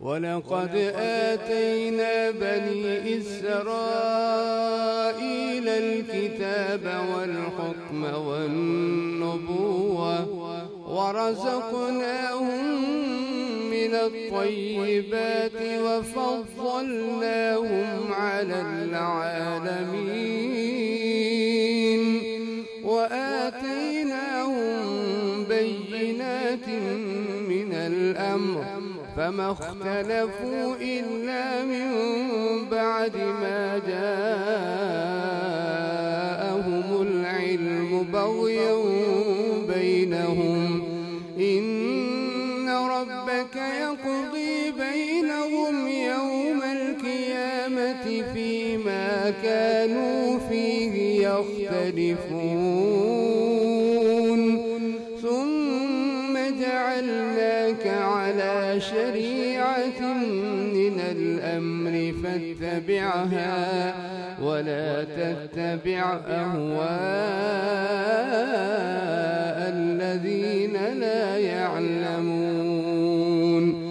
ولقد آتينا بني إسرائيل الكتاب والحكم والنبوة ورزقناهم من الطيبات وفضلناهم على العالمين وآتيناهم بينات من الأمر فما اختلفوا إلا من بعد ما جاءهم العلم بغيا بينهم إن ربك يقضي بينهم يوم القيامة فيما كانوا فيه يختلفون ثم جعلناك على شريعة من الأمر فاتبعها ولا تتبع أهواء